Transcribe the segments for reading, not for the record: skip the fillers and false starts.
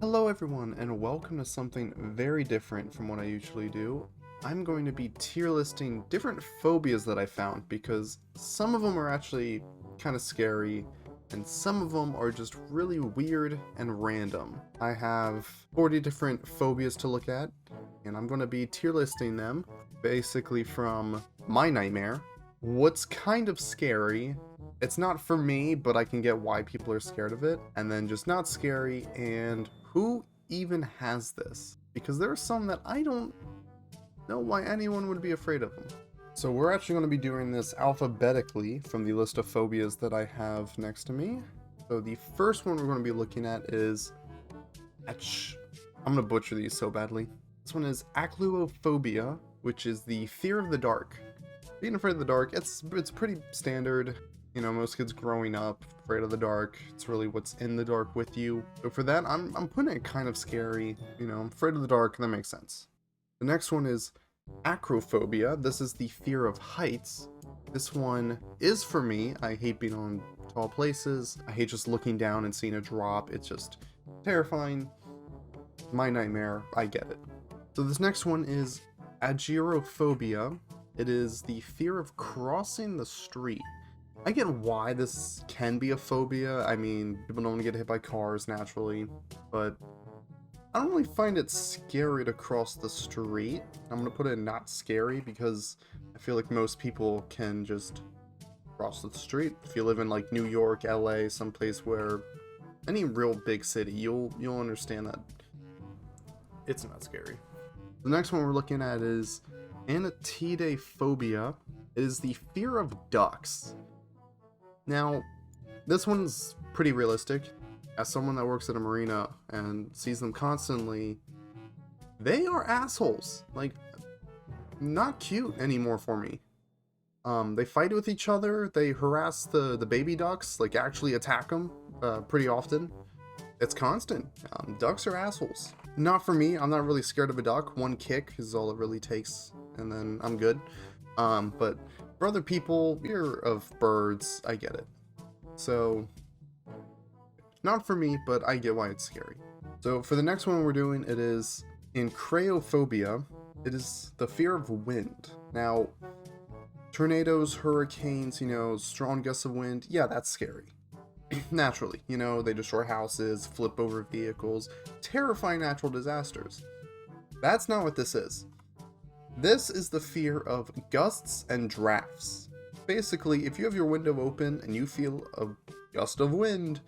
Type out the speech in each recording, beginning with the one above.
Hello everyone, and welcome to something very different from what I usually do. I'm going to be tier listing different phobias that I found because some of them are actually kind of scary and some of them are just really weird and random. I have 40 different phobias to look at and I'm going to be tier listing them basically from my nightmare, what's kind of scary, it's not for me but I can get why people are scared of it, and then just not scary, and who even has this? Because there are some that I don't know why anyone would be afraid of them. So we're actually going to be doing this alphabetically from the list of phobias that I have next to me. So the first one we're going to be looking at is I'm going to butcher these so badly. This one is Achluophobia, which is the fear of the dark. Being afraid of the dark, it's pretty standard. You know, most kids growing up afraid of the dark. It's really what's in the dark with you. So for that, I'm putting it kind of scary. You know, I'm afraid of the dark, and that makes sense. The next one is Acrophobia. This is the fear of heights. This one is for me. I hate being on tall places. I hate just looking down and seeing a drop. It's just terrifying. My nightmare. I get it. So this next one is Agyrophobia. It is the fear of crossing the street. I get why this can be a phobia. I mean, people don't want to get hit by cars naturally, but I don't really find it scary to cross the street. I'm going to put it in not scary because I feel like most people can just cross the street. If you live in like New York, LA, someplace where any real big city, you'll understand that it's not scary. The next one we're looking at is Anatidaephobia. It is the fear of ducks. Now, this one's pretty realistic. As someone that works at a marina and sees them constantly, they are assholes. Like, not cute anymore for me. They fight with each other. They harass the baby ducks, like actually attack them pretty often. It's constant. Ducks are assholes. Not for me. I'm not really scared of a duck. One kick is all it really takes, and then I'm good. But for other people, fear of birds, I get it. So, not for me, but I get why it's scary. So for the next one we're doing, it is Ancraophobia. It is the fear of wind. Now, tornadoes, hurricanes, you know, strong gusts of wind, yeah, that's scary. Naturally, you know, they destroy houses, flip over vehicles, terrifying natural disasters. That's not what this is. This is the fear of gusts and drafts. Basically, if you have your window open and you feel a gust of wind,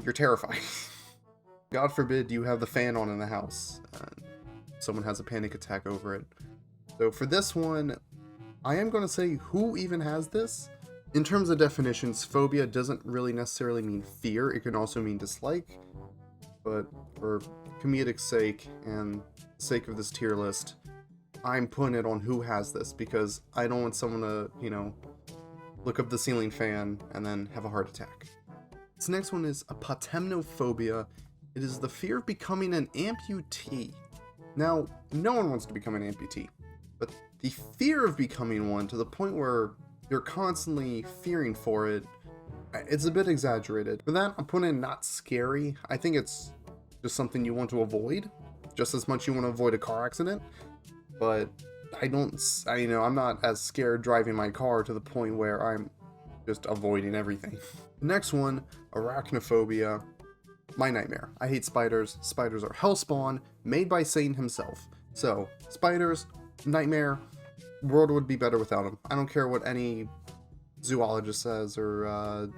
you're terrified. God forbid you have the fan on in the house and someone has a panic attack over it. So for this one, I am going to say who even has this? In terms of definitions, phobia doesn't really necessarily mean fear. It can also mean dislike. But for comedic sake and the sake of this tier list, I'm putting it on who has this because I don't want someone to, you know, look up the ceiling fan and then have a heart attack. This next one is a Pteromerhanophobia. It is the fear of becoming an amputee. Now, no one wants to become an amputee, but the fear of becoming one to the point where you're constantly fearing for it, it's a bit exaggerated. For that, I'm putting in not scary. I think it's just something you want to avoid, just as much you want to avoid a car accident. But I'm not as scared driving my car to the point where I'm just avoiding everything. The next one, Arachnophobia. My nightmare. I hate spiders. Spiders are hellspawn, made by Satan himself. So, spiders, nightmare, world would be better without them. I don't care what any zoologist says or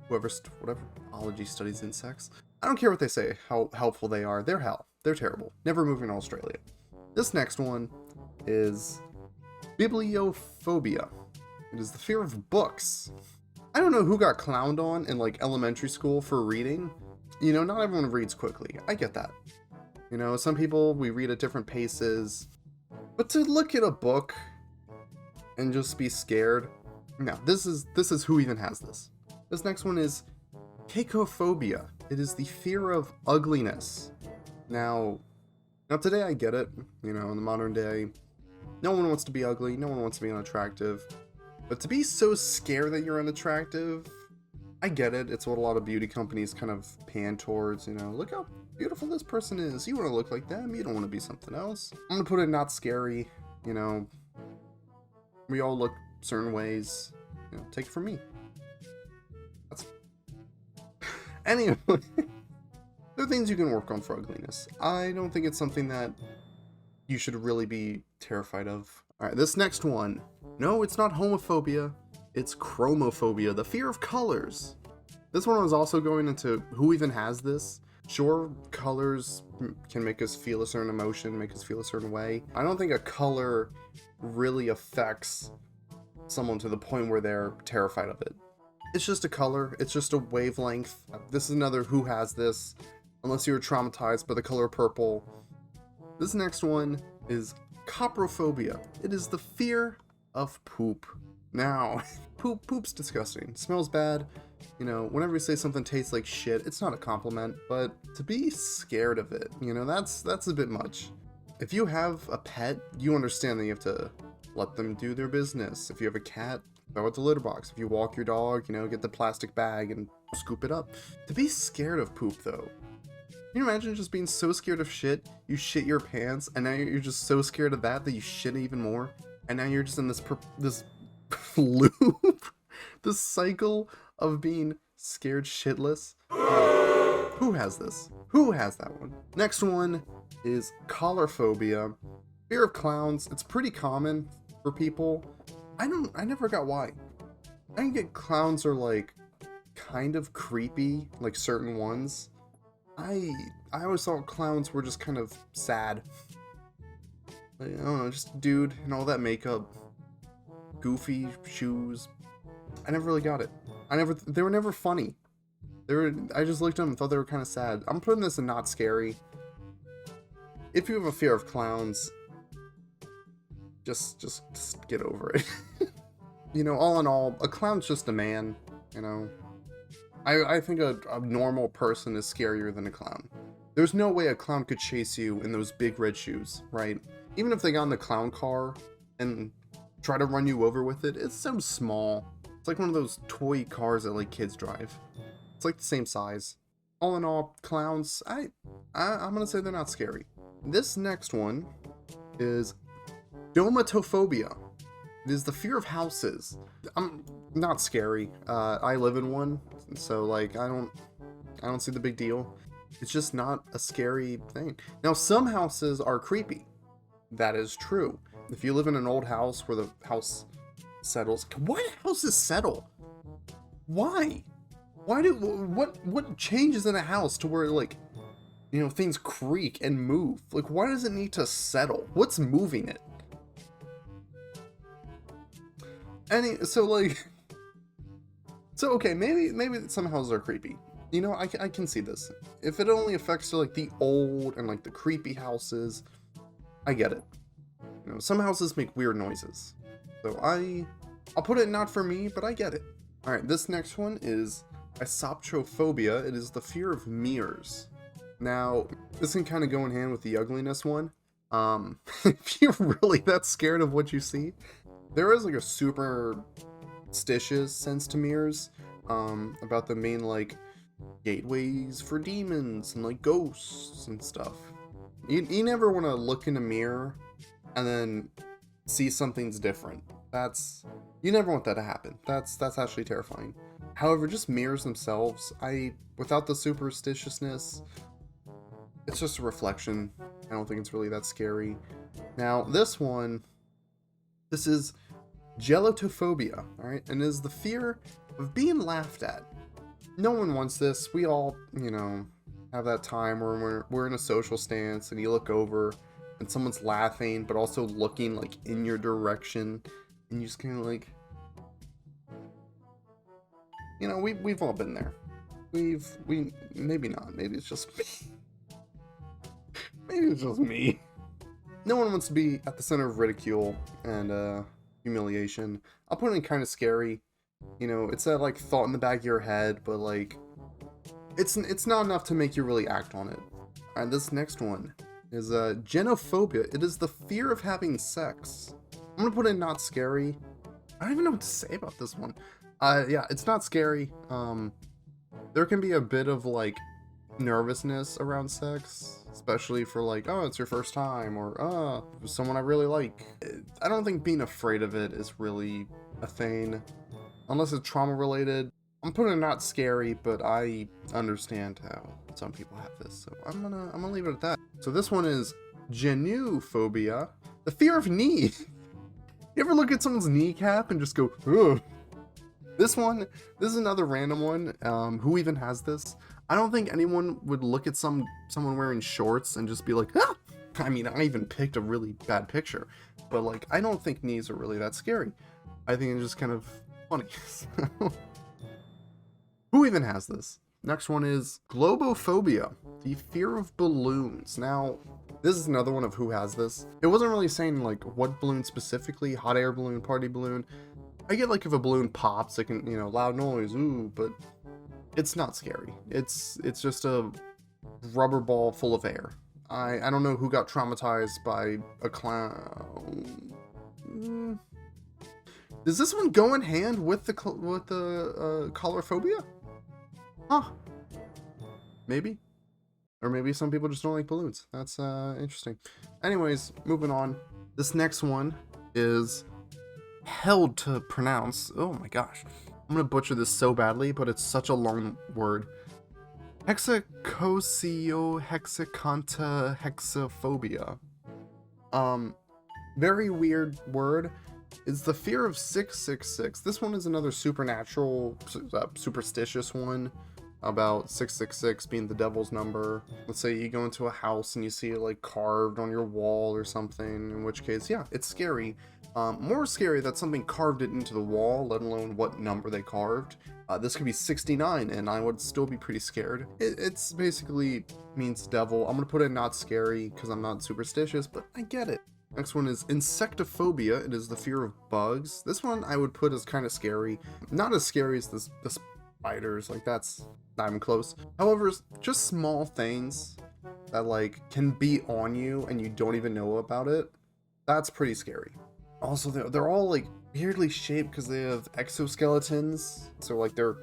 whatever ology studies insects. I don't care what they say, how helpful they are. They're hell. They're terrible. Never move in Australia. This next one is Bibliophobia. It is the fear of books. I don't know who got clowned on in like elementary school for reading. You know, not everyone reads quickly. I get that. You know, some people, we read at different paces. But to look at a book and just be scared, no, this is who even has this. This next one is Cacophobia. It is the fear of ugliness. Now today I get it, you know, in the modern day, no one wants to be ugly, no one wants to be unattractive, but to be so scared that you're unattractive, I get it. It's what a lot of beauty companies kind of pan towards, you know, look how beautiful this person is. You want to look like them. You don't want to be something else. I'm gonna put it not scary. You know, we all look certain ways. You know, take it from me. That's anyway. There are things you can work on for ugliness. I don't think it's something that you should really be terrified of. All right, this next one. No, it's not homophobia. It's chromophobia, the fear of colors. This one was also going into who even has this. Sure, colors can make us feel a certain emotion, make us feel a certain way. I don't think a color really affects someone to the point where they're terrified of it. It's just a color, it's just a wavelength. This is another who has this, unless you're traumatized by the color purple. This next one is Coprophobia. It is the fear of poop. Now, poop's disgusting. It smells bad. You know, whenever you say something tastes like shit, it's not a compliment, but to be scared of it, you know, that's a bit much. If you have a pet, you understand that you have to let them do their business. If you have a cat, throw it the litter box. If you walk your dog, you know, get the plastic bag and scoop it up. To be scared of poop, though. Can you imagine just being so scared of shit, you shit your pants, and now you're just so scared of that you shit even more, and now you're just in this loop, this cycle of being scared shitless. Who has this? Who has that one? Next one is Coulrophobia. Fear of clowns. It's pretty common for people. I never got why. I can get clowns are like kind of creepy, like certain ones. I always thought clowns were just kind of sad. Like, I don't know, just a dude and all that makeup, goofy shoes. I never really got it. They were never funny. I just looked at them and thought they were kind of sad. I'm putting this in not scary. If you have a fear of clowns, just get over it. You know, all in all, a clown's just a man, you know. I think a normal person is scarier than a clown. There's no way a clown could chase you in those big red shoes, right? Even if they got in the clown car and try to run you over with it, it's so small. It's like one of those toy cars that like kids drive. It's like the same size. All in all, clowns, I'm gonna say they're not scary. This next one is Domatophobia. It is the fear of houses. I'm not scary. I live in one, so like I don't see the big deal. It's just not a scary thing. Now, some houses are creepy. That is true. If you live in an old house where the house settles, why do houses settle? Why? What changes in a house to where, like, you know, things creak and move? Like, why does it need to settle? What's moving it? So okay, maybe some houses are creepy. You know, I can see this. If it only affects like the old and like the creepy houses, I get it. You know, some houses make weird noises. So I'll put it not for me, but I get it. All right, this next one is Eisoptrophobia. It is the fear of mirrors. Now, this can kind of go in hand with the ugliness one. If you're really that scared of what you see, there is like a superstitious sense to mirrors, about them being like gateways for demons and like ghosts and stuff. You never want to look in a mirror and then see something's different. You never want that to happen. That's actually terrifying. However, just mirrors themselves, without the superstitiousness, it's just a reflection. I don't think it's really that scary. Now, this is Gelotophobia, alright? And it is the fear of being laughed at. No one wants this. We all, you know, have that time where we're in a social stance and you look over and someone's laughing, but also looking like in your direction. And you just kind of like, you know, we've all been there. Maybe not. Maybe it's just me. Maybe it's just me. No one wants to be at the center of ridicule and humiliation. I'll put it in kind of scary. You know, it's that like thought in the back of your head, but like it's not enough to make you really act on it. Alright, this next one is Genophobia. It is the fear of having sex. I'm gonna put in not scary. I don't even know what to say about this one. Yeah, it's not scary. There can be a bit of like nervousness around sex, especially for like, oh, it's your first time, or someone I really like. I don't think being afraid of it is really a thing, unless it's trauma related. I'm putting it not scary, but I understand how some people have this, so I'm gonna leave it at that. So this one is Genophobia, the fear of knee. You ever look at someone's kneecap and just go, ugh? This is another random one. Who even has this? I don't think anyone would look at someone wearing shorts and just be like, ah! I mean, I even picked a really bad picture, but like, I don't think knees are really that scary. I think it's just kind of funny. Who even has this? Next one is Globophobia, the fear of balloons. Now, this is another one of who has this. It wasn't really saying like what balloon specifically, hot air balloon, party balloon. I get like if a balloon pops, it can, loud noise, ooh, but it's not scary. It's just a rubber ball full of air. I don't know who got traumatized by a clown. Does this one go in hand with the Coulrophobia? Huh. Maybe. Or maybe some people just don't like balloons. That's interesting. Anyways, moving on. This next one is held to pronounce. Oh my gosh. I'm gonna butcher this so badly, but it's such a long word. Hexacosiohexaconta-hexaphobia. Very weird word. It's the fear of 666. This one is another supernatural, superstitious one about 666 being the devil's number. Let's say you go into a house and you see it like carved on your wall or something, in which case, yeah, it's scary. More scary that something carved it into the wall, let alone what number they carved. This could be 69 and I would still be pretty scared. It's basically means devil. I'm gonna put it not scary because I'm not superstitious, but I get it. Next one is Insectophobia. It is the fear of bugs. This one I would put as kind of scary. Not as scary as the spiders, like that's not even close. However, just small things that like can be on you and you don't even know about it, that's pretty scary. Also, they're all like weirdly shaped because they have exoskeletons, so like their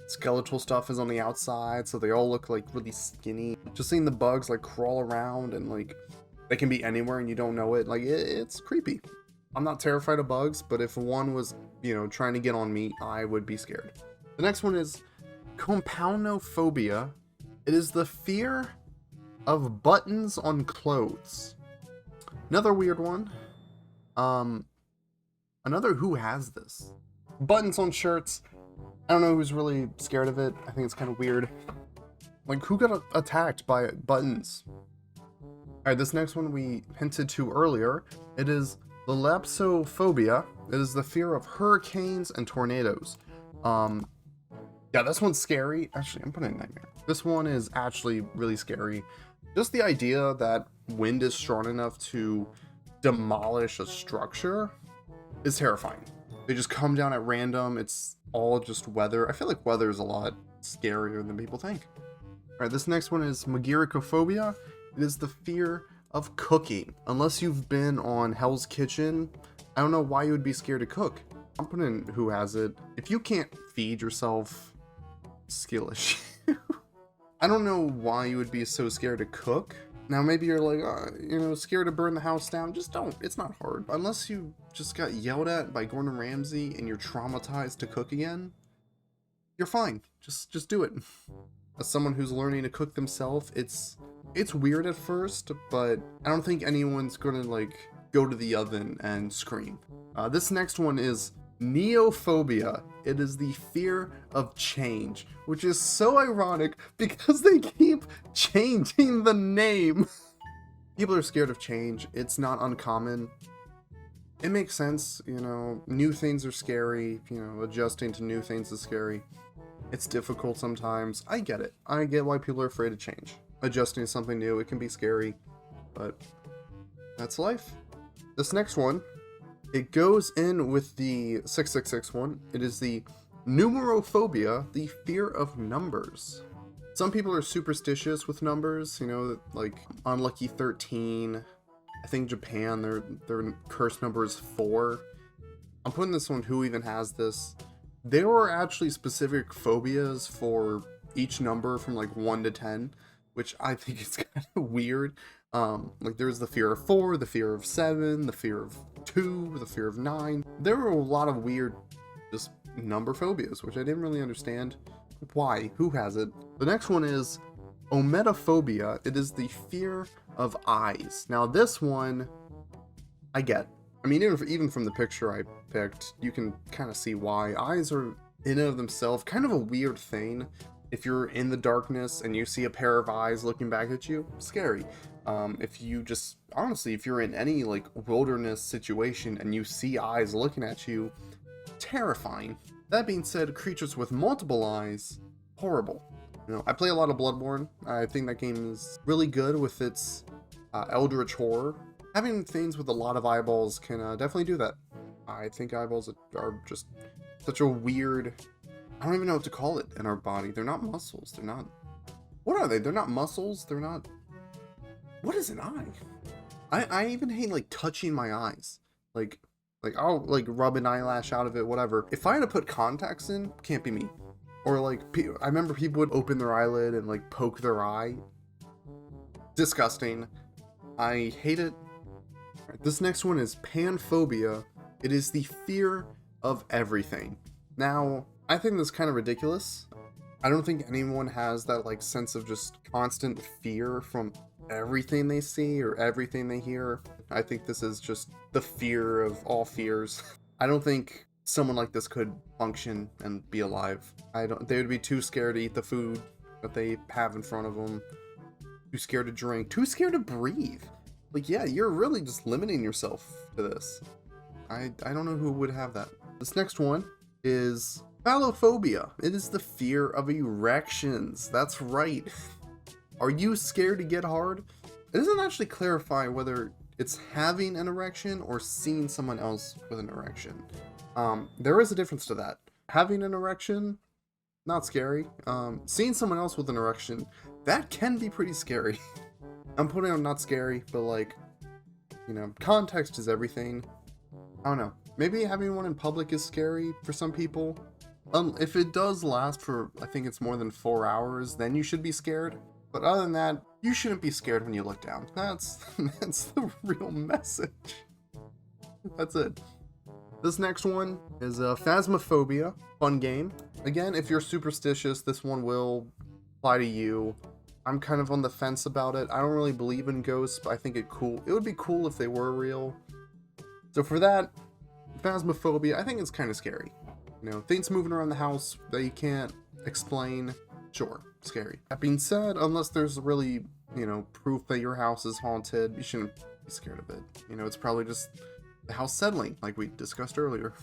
skeletal stuff is on the outside, so they all look like really skinny. Just seeing the bugs like crawl around and like they can be anywhere and you don't know it, like it's creepy. I'm not terrified of bugs, but if one was, trying to get on me, I would be scared. The next one is Compoundophobia. It is the fear of buttons on clothes. Another weird one. Another who has this. Buttons on shirts. I don't know who's really scared of it. I think it's kind of weird. Like, who got attacked by buttons? Alright, this next one we hinted to earlier. It is the Lapsophobia. It is the fear of hurricanes and tornadoes. Yeah, this one's scary. Actually, I'm putting a nightmare. This one is actually really scary. Just the idea that wind is strong enough to demolish a structure is terrifying. They just come down at random. It's all just weather. I feel like weather is a lot scarier than people think. Alright, this next one is Mageiricophobia. It is the fear of cooking. Unless you've been on Hell's Kitchen, I don't know why you would be scared to cook. I'm putting who has it. If you can't feed yourself, skill issue. I don't know why you would be so scared to cook. Now maybe you're like, scared to burn the house down. Just don't. It's not hard. Unless you just got yelled at by Gordon Ramsay and you're traumatized to cook again, you're fine. Just do it. As someone who's learning to cook themselves, it's weird at first, but I don't think anyone's gonna like go to the oven and scream. This next one is Neophobia. It is the fear of change, which is so ironic because they keep changing the name. People are scared of change. It's not uncommon. It makes sense, new things are scary, adjusting to new things is scary. It's difficult sometimes. I get it. I get why people are afraid of change. Adjusting to something new, it can be scary, but that's life. This next one, it goes in with the 666 one. It is the Numerophobia, the fear of numbers. Some people are superstitious with numbers, like unlucky 13. I think Japan, their curse number is 4. I'm putting this one, who even has this. There were actually specific phobias for each number from like 1 to 10, which I think is kind of weird. Like there's the fear of 4, the fear of 7, the fear of 2, the fear of 9. There were a lot of weird just number phobias, which I didn't really understand. Why? Who has it? The next one is Ommetaphobia. It is the fear of eyes. Now this one, I get. I mean, even from the picture I picked, you can kind of see why. Eyes are in and of themselves kind of a weird thing. If you're in the darkness and you see a pair of eyes looking back at you, scary. If you just, honestly, if you're in any like wilderness situation and you see eyes looking at you, terrifying. That being said, creatures with multiple eyes, horrible. You know, I play a lot of Bloodborne. I think that game is really good with its eldritch horror. Having things with a lot of eyeballs can definitely do that. I think eyeballs are just such a weird, I don't even know what to call it in our body. They're not muscles. They're not, what are they? They're not muscles. They're not, what is an eye? I even hate like touching my eyes. Like I'll like rub an eyelash out of it, whatever. If I had to put contacts in, can't be me. Or like, I remember people would open their eyelid and like poke their eye. Disgusting. I hate it. Right, this next one is Panphobia. It is the fear of everything. Now, I think this is kind of ridiculous. I don't think anyone has that like sense of just constant fear from everything they see or everything they hear. I think this is just the fear of all fears. I don't think someone like this could function and be alive. They would be too scared to eat the food that they have in front of them. Too scared to drink, too scared to breathe. Like, yeah, you're really just limiting yourself to this. I don't know who would have that. This next one is Phallophobia. It is the fear of erections. That's right. Are you scared to get hard? It doesn't actually clarify whether it's having an erection or seeing someone else with an erection. There is a difference to that. Having an erection, not scary. Seeing someone else with an erection, that can be pretty scary. I'm putting on not scary, but like, you know, context is everything. I don't know. Maybe having one in public is scary for some people. If it does last for, I think it's more than 4 hours, then you should be scared. But other than that, you shouldn't be scared when you look down. That's the real message. That's it. This next one is Phasmophobia. Fun game. Again, if you're superstitious, this one will apply to you. I'm kind of on the fence about it. I don't really believe in ghosts, but I think it would be cool if they were real. So for that, Phasmophobia, I think it's kind of scary. You know, things moving around the house that you can't explain, sure, scary. That being said, unless there's really, you know, proof that your house is haunted, you shouldn't be scared of it. You know, it's probably just the house settling, like we discussed earlier.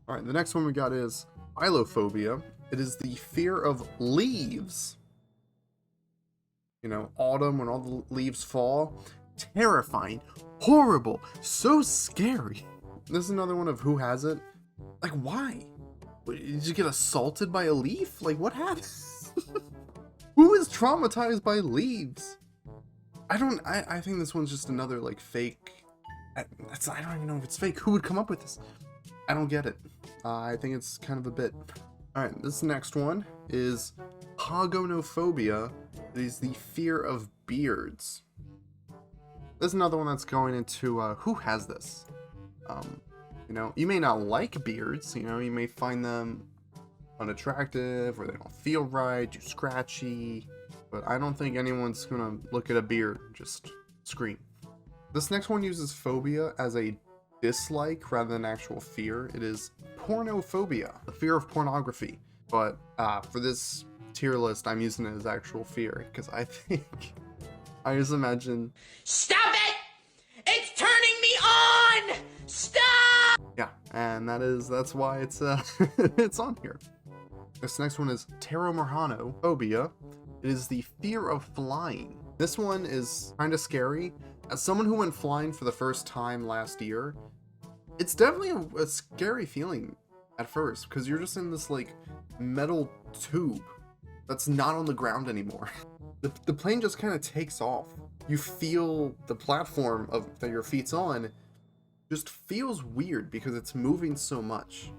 All right, the next one we got is Agyrophobia. It is the fear of leaves. You know, autumn when all the leaves fall. Terrifying, horrible, so scary. This is another one of who has it. Like, why? Did you get assaulted by a leaf? Like, what happened? Who is traumatized by leaves? I think this one's just another, like, fake. I don't even know if it's fake. Who would come up with this? I don't get it. I think it's kind of a bit. Alright, this next one is Arachnophobia. It is the fear of beards. There's another one that's going into who has this. You know, you may not like beards, you know, you may find them unattractive or they don't feel right, too scratchy, but I don't think anyone's gonna look at a beard and just scream. This next one uses phobia as a dislike rather than actual fear. It is pornophobia, the fear of pornography. But for this tier list, I'm using it as actual fear because I think I just imagine. Stop it! It's turning me on! Stop! Yeah, and that's why it's it's on here. This next one is Pteromerhanophobia. It is the fear of flying. This one is kind of scary. As someone who went flying for the first time last year, it's definitely a scary feeling at first because you're just in this like metal tube that's not on the ground anymore. The plane just kind of takes off. You feel the platform that your feet's on just feels weird because it's moving so much.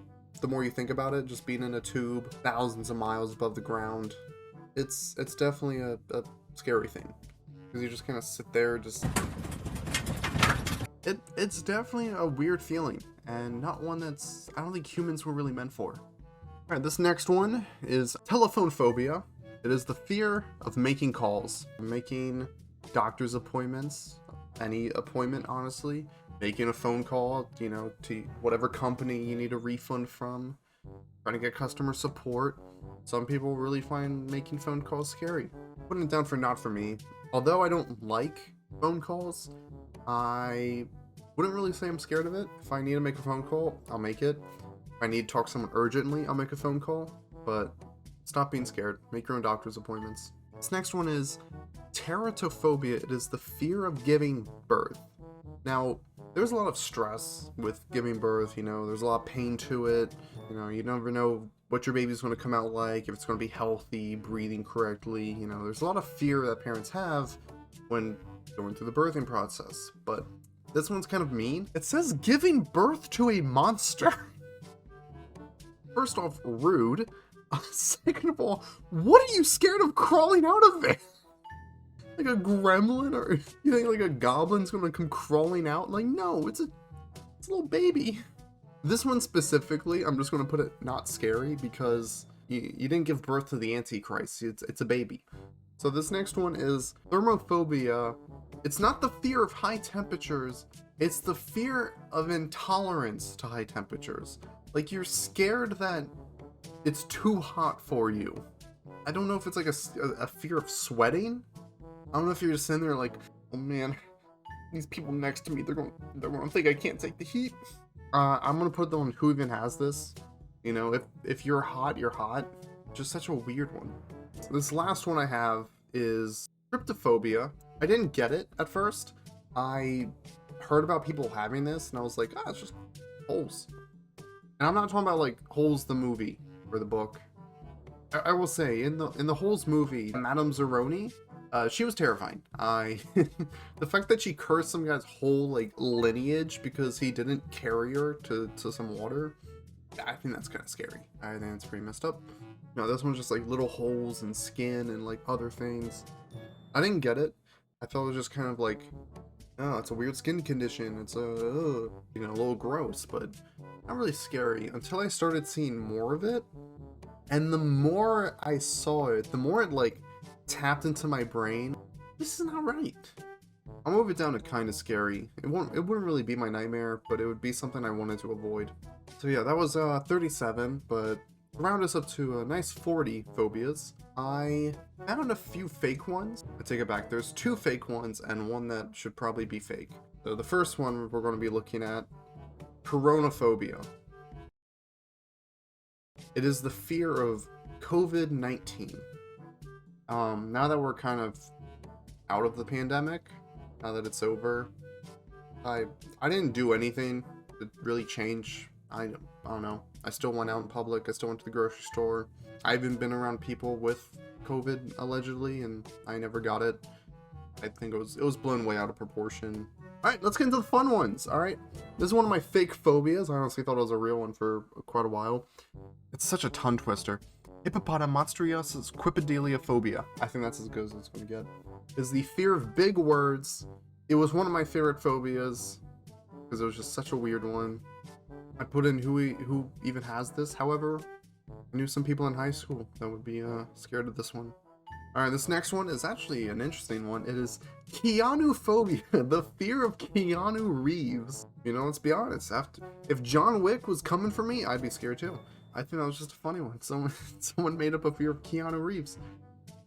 The more you think about it, just being in a tube thousands of miles above the ground, it's definitely a scary thing. Because you just kind of sit there, just... It's definitely a weird feeling, and not one that's, I don't think humans were really meant for. Alright, this next one is telephone phobia. It is the fear of making calls, making doctor's appointments, any appointment, honestly, making a phone call, you know, to whatever company you need a refund from, trying to get customer support. Some people really find making phone calls scary. Putting it down for not for me. Although I don't like phone calls, I wouldn't really say I'm scared of it. If I need to make a phone call, I'll make it. If I need to talk to someone urgently, I'll make a phone call. But stop being scared. Make your own doctor's appointments. This next one is teratophobia. It is the fear of giving birth. Now, there's a lot of stress with giving birth, you know, there's a lot of pain to it. You know, you never know what your baby's going to come out like, if it's going to be healthy, breathing correctly. You know, there's a lot of fear that parents have when going through the birthing process. But this one's kind of mean. It says giving birth to a monster. First off, rude. Second of all, what are you scared of crawling out of it? Like a gremlin, or you think like a goblin's gonna come crawling out? Like, no, it's a little baby. This one specifically, I'm just gonna put it not scary because you didn't give birth to the Antichrist. It's a baby. So this next one is thermophobia. It's not the fear of high temperatures, it's the fear of intolerance to high temperatures. Like, you're scared that it's too hot for you. I don't know if it's like a fear of sweating. I don't know if you're just sitting there like, oh man, these people next to me, they're going to think I can't take the heat. I'm going to put on who even has this. You know, if you're hot, you're hot. Just such a weird one. So this last one I have is trypophobia. I didn't get it at first. I heard about people having this and I was like, it's just holes. And I'm not talking about like Holes the movie or the book. I will say in the Holes movie, Madame Zeroni, she was terrifying. The fact that she cursed some guy's whole like lineage because he didn't carry her to some water, I think that's kind of scary. I think that's pretty messed up. No, this one's just like little holes and skin and like other things. I didn't get it. I thought it was just kind of like, oh, it's a weird skin condition. It's you know, a little gross, but not really scary until I started seeing more of it. And the more I saw it, the more it like tapped into my brain. This is not right. I'll move it down to kind of scary. It wouldn't really be my nightmare, but it would be something I wanted to avoid. So yeah, that was 37, but round us up to a nice 40 phobias. I found a few fake ones. I take it back. There's 2 fake ones and one that should probably be fake. So the first one we're going to be looking at, Chromophobia. It is the fear of COVID-19. Now that we're kind of out of the pandemic, now that it's over, I didn't do anything to really change. I don't know. I still went out in public. I still went to the grocery store. I haven't been around people with COVID allegedly, and I never got it. I think it was blown way out of proportion. All right, let's get into the fun ones. All right, this is one of my fake phobias. I honestly thought it was a real one for quite a while. It's such a tongue twister. Hippopotamonstriosis Quippediliophobia. I think that's as good as it's going to get. Is the fear of big words. It was one of my favorite phobias because it was just such a weird one. I put in who even has this. However, I knew some people in high school that would be scared of this one. Alright, this next one is actually an interesting one. It is Keanuphobia, the fear of Keanu Reeves. You know, let's be honest. If John Wick was coming for me, I'd be scared too. I think that was just a funny one. Someone made up a fear of Keanu Reeves.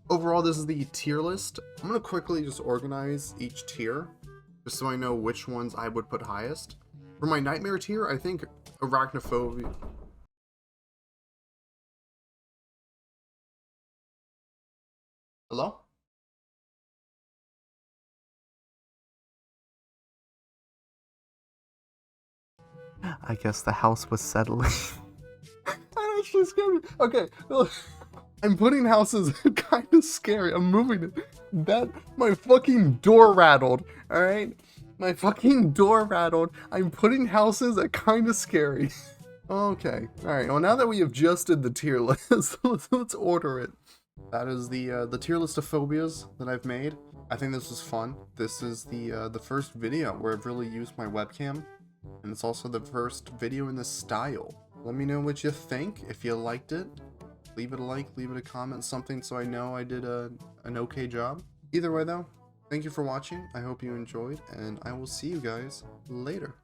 Overall, this is the tier list. I'm going to quickly just organize each tier, just so I know which ones I would put highest. For my nightmare tier, I think Arachnophobia. Hello? I guess the house was settling. That actually scared me. Okay, I'm putting houses kind of scary. I'm moving it. My fucking door rattled. All right, my fucking door rattled. I'm putting houses at kind of scary. Okay. All right. Well, now that we have adjusted the tier list, let's order it. that is the tier list of phobias that I've made. I think this was fun. This is the first video where I've really used my webcam, and it's also the first video in this style. Let me know what you think. If you liked it, leave it a like, leave it a comment, something so I know I did an okay job. Either way though, thank you for watching. I hope you enjoyed, and I will see you guys later.